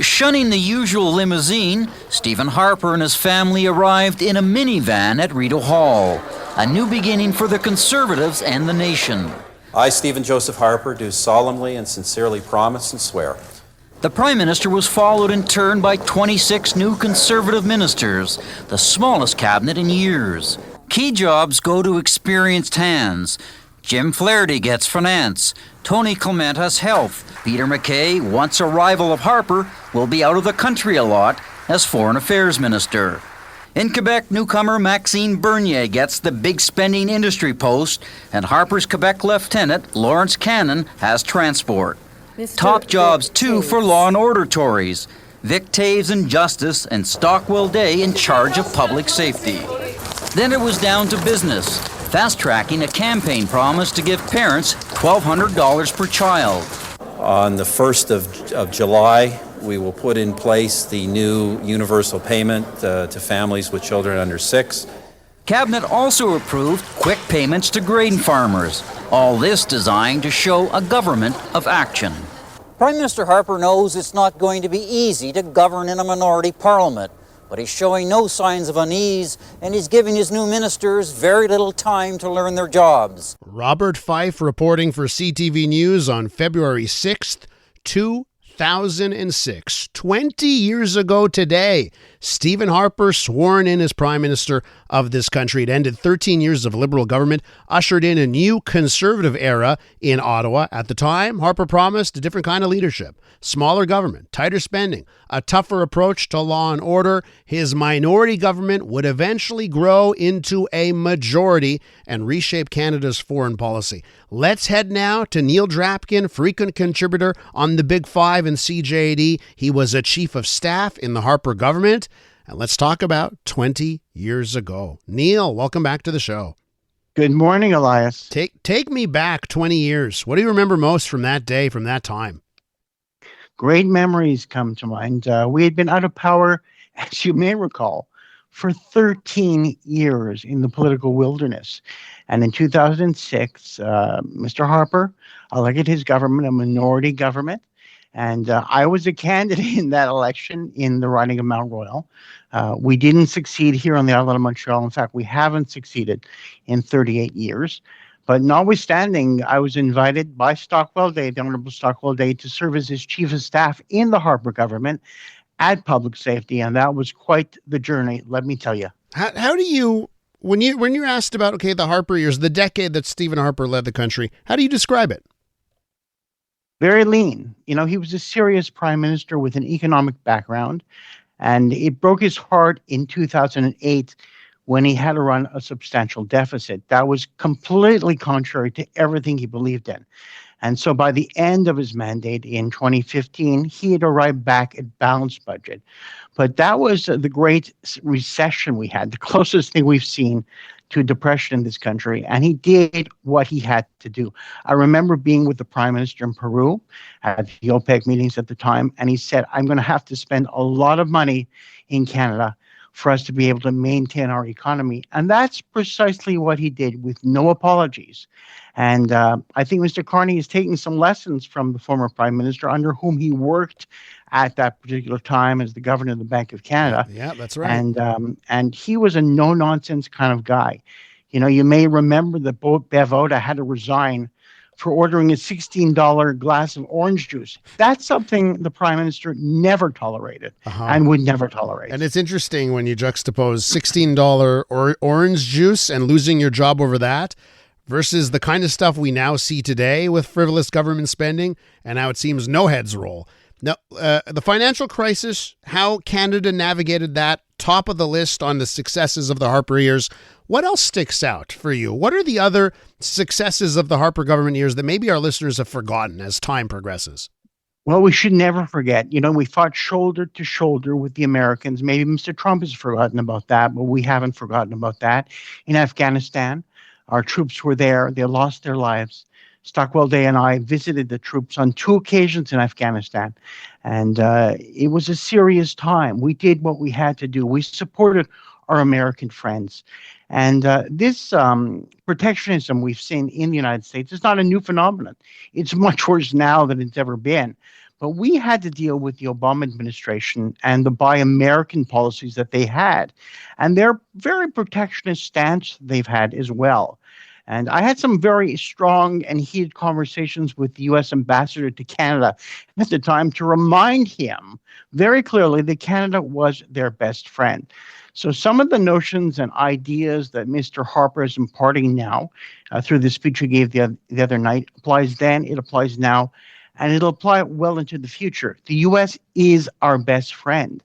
Shunning the usual limousine, Stephen Harper and his family arrived in a minivan at Rideau Hall, a new beginning for the Conservatives and the nation. I, Stephen Joseph Harper, do solemnly and sincerely promise and swear. The Prime Minister was followed in turn by 26 new Conservative ministers, the smallest cabinet in years. Key jobs go to experienced hands. Jim Flaherty gets finance. Tony Clement has health. Peter MacKay, once a rival of Harper, will be out of the country a lot as Foreign Affairs Minister. In Quebec, newcomer Maxime Bernier gets the big spending industry post, and Harper's Quebec Lieutenant Lawrence Cannon has transport. Top jobs, too, for law and order Tories. Vic Taves in Justice and Stockwell Day in charge of public safety. Then it was down to business, fast-tracking a campaign promise to give parents $1,200 per child. On the 1st of July, we will put in place the new universal payment to families with children under 6. Cabinet also approved quick payments to grain farmers. All this designed to show a government of action. Prime Minister Harper knows it's not going to be easy to govern in a minority parliament, but he's showing no signs of unease, and he's giving his new ministers very little time to learn their jobs. Robert Fife reporting for CTV News on February 6th, 2006. 20 years ago today, Stephen Harper sworn in as Prime Minister of this country. It ended 13 years of Liberal government, ushered in a new Conservative era in Ottawa. At the time, Harper promised a different kind of leadership, smaller government, tighter spending, a tougher approach to law and order. His minority government would eventually grow into a majority and reshape Canada's foreign policy. Let's head now to Neil Drabkin, frequent contributor on the Big Five and CJAD. He was a chief of staff in the Harper government. And let's talk about 20 years ago. Neil, welcome back to the show. Good morning, Elias. Take me back 20 years. What do you remember most from that day, from that time? Great memories come to mind. We had been out of power, as you may recall, for 13 years in the political wilderness. And in 2006, Mr. Harper elected his government, a minority government. And I was a candidate in that election in the riding of Mount Royal. We didn't succeed here on the island of Montreal. In fact, we haven't succeeded in 38 years. But notwithstanding, I was invited by Stockwell Day, the Honorable Stockwell Day, to serve as his chief of staff in the Harper government at public safety. And that was quite the journey, let me tell you. How do you, when you're asked about, okay, the Harper years, the decade that Stephen Harper led the country, how do you describe it? Very lean. You know, he was a serious prime minister with an economic background, and it broke his heart in 2008 when he had to run a substantial deficit. That was completely contrary to everything he believed in. And so by the end of his mandate in 2015, he had arrived back at balanced budget. But that was the great recession we had, the closest thing we've seen to depression in this country, and he did what he had to do. I remember being with the Prime Minister in Peru at the OPEC meetings at the time, and he said, I'm going to have to spend a lot of money in Canada for us to be able to maintain our economy. And that's precisely what he did with no apologies. And I think Mr. Carney is taking some lessons from the former Prime Minister under whom he worked at that particular time as the governor of the Bank of Canada. Yeah, that's right. And he was a no-nonsense kind of guy. You know, you may remember that Bev Oda had to resign for ordering a $16 glass of orange juice. That's something the Prime Minister never tolerated and would never tolerate. And it's interesting when you juxtapose $16 orange juice and losing your job over that versus the kind of stuff we now see today with frivolous government spending and how it seems no heads roll. Now, the financial crisis, how Canada navigated that, top of the list on the successes of the Harper years. What else sticks out for you? What are the other successes of the Harper government years that maybe our listeners have forgotten as time progresses? Well, we should never forget, you know, we fought shoulder to shoulder with the Americans. Maybe Mr. Trump has forgotten about that, but we haven't forgotten about that. In Afghanistan, our troops were there. They lost their lives. Stockwell Day and I visited the troops on 2 occasions in Afghanistan, and it was a serious time. We did what we had to do. We supported our American friends. And this protectionism we've seen in the United States is not a new phenomenon. It's much worse now than it's ever been. But we had to deal with the Obama administration and the Buy American policies that they had, and their very protectionist stance they've had as well. And I had some very strong and heated conversations with the U.S. ambassador to Canada at the time to remind him very clearly that Canada was their best friend. So some of the notions and ideas that Mr. Harper is imparting now through the speech he gave the other night applies then, it applies now, and it'll apply well into the future. The U.S. is our best friend,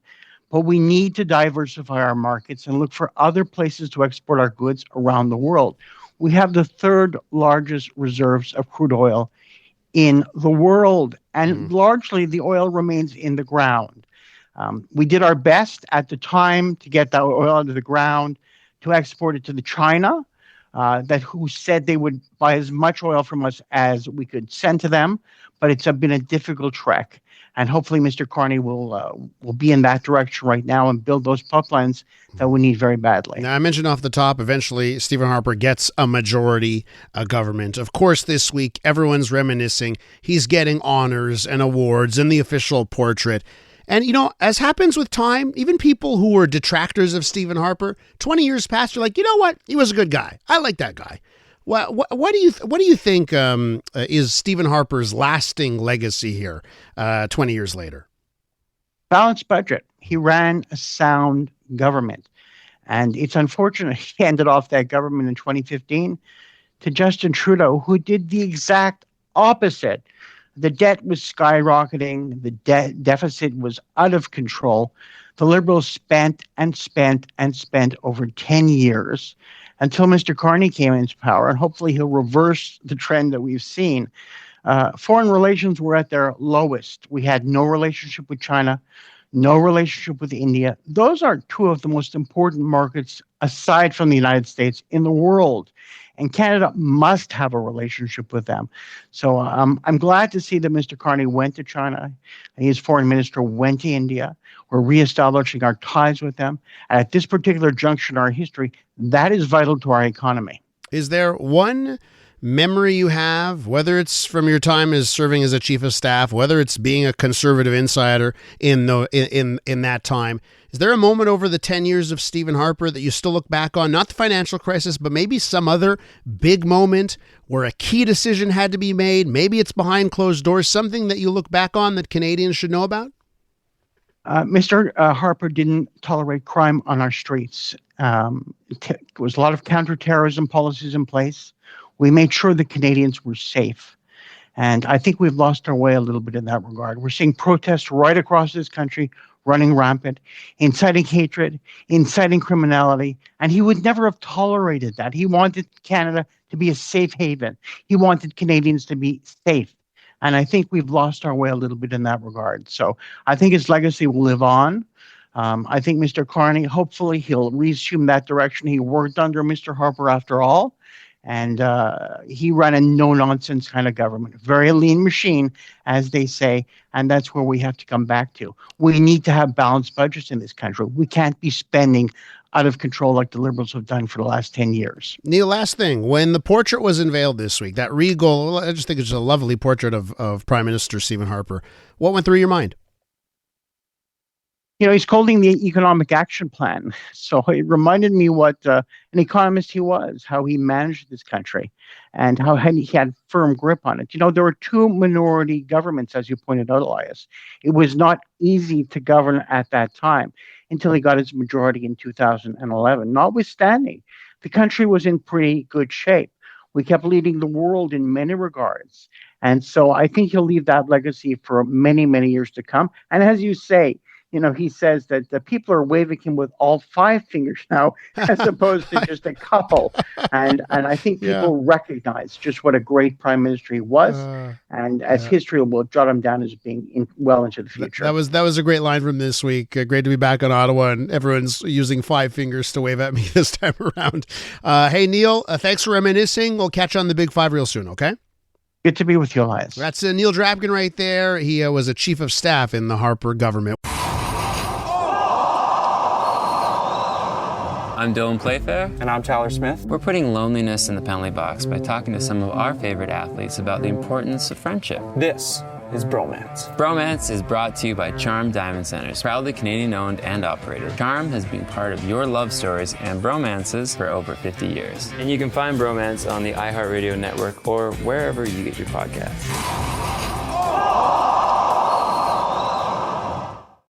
but we need to diversify our markets and look for other places to export our goods around the world. We have the third largest reserves of crude oil in the world, and largely the oil remains in the ground. We did our best at the time to get that oil into the ground, to export it to the China, who said they would buy as much oil from us as we could send to them, but it's been a difficult trek. And hopefully Mr. Carney will be in that direction right now and build those pipelines that we need very badly. Now, I mentioned off the top, eventually Stephen Harper gets a majority government. Of course, this week, everyone's reminiscing. He's getting honors and awards and the official portrait. And, as happens with time, even people who were detractors of Stephen Harper, 20 years past, you're like, you know what? He was a good guy. I like that guy. What do you think is Stephen Harper's lasting legacy here 20 years later? Balanced budget. He ran a sound government. And it's unfortunate he handed off that government in 2015 to Justin Trudeau, who did the exact opposite. The debt was skyrocketing. The deficit was out of control. The Liberals spent and spent and spent over 10 years until Mr. Carney came into power, and hopefully he'll reverse the trend that we've seen. Foreign relations were at their lowest. We had no relationship with China, no relationship with India. Those are two of the most important markets, aside from the United States, in the world. And Canada must have a relationship with them. So I'm glad to see that Mr. Carney went to China. His foreign minister went to India. We're reestablishing our ties with them. And at this particular juncture in our history, that is vital to our economy. Is there one memory you have, whether it's from your time as serving as a chief of staff, whether it's being a conservative insider in that time? Is there a moment over the 10 years of Stephen Harper that you still look back on, not the financial crisis, but maybe some other big moment where a key decision had to be made? Maybe it's behind closed doors, something that you look back on that Canadians should know about? Mr. Harper didn't tolerate crime on our streets. There was a lot of counterterrorism policies in place. We made sure the Canadians were safe. And I think we've lost our way a little bit in that regard. We're seeing protests right across this country running rampant, inciting hatred, inciting criminality, and he would never have tolerated that. He wanted Canada to be a safe haven. He wanted Canadians to be safe. And I think we've lost our way a little bit in that regard. So I think his legacy will live on. I think Mr. Carney, hopefully he'll resume that direction. He worked under Mr. Harper after all. And he ran a no-nonsense kind of government, very lean machine, as they say, and that's where we have to come back to. We need to have balanced budgets in this country. We can't be spending out of control like the Liberals have done for the last 10 years. Neil, last thing. When the portrait was unveiled this week, that regal, I just think it's a lovely portrait of Prime Minister Stephen Harper. What went through your mind? He's holding the Economic Action Plan. So it reminded me what an economist he was, how he managed this country, and how he had firm grip on it. There were two minority governments, as you pointed out, Elias. It was not easy to govern at that time until he got his majority in 2011. Notwithstanding, the country was in pretty good shape. We kept leading the world in many regards. And so I think he'll leave that legacy for many, many years to come. And as you say, he says that the people are waving him with all five fingers now, as opposed to just a couple. And I think people recognize just what a great prime minister he was. And as history will jot him down as being well into the future. That was a great line from this week. Great to be back on Ottawa, and everyone's using five fingers to wave at me this time around. Hey, Neil, thanks for reminiscing. We'll catch you on the Big Five real soon, okay? Good to be with you, Elias. That's Neil Drabkin right there. He was a chief of staff in the Harper government. I'm Dylan Playfair. And I'm Tyler Smith. We're putting loneliness in the penalty box by talking to some of our favorite athletes about the importance of friendship. This is Bromance. Bromance is brought to you by Charm Diamond Centers, proudly Canadian-owned and operated. Charm has been part of your love stories and bromances for over 50 years. And you can find Bromance on the iHeartRadio network or wherever you get your podcasts.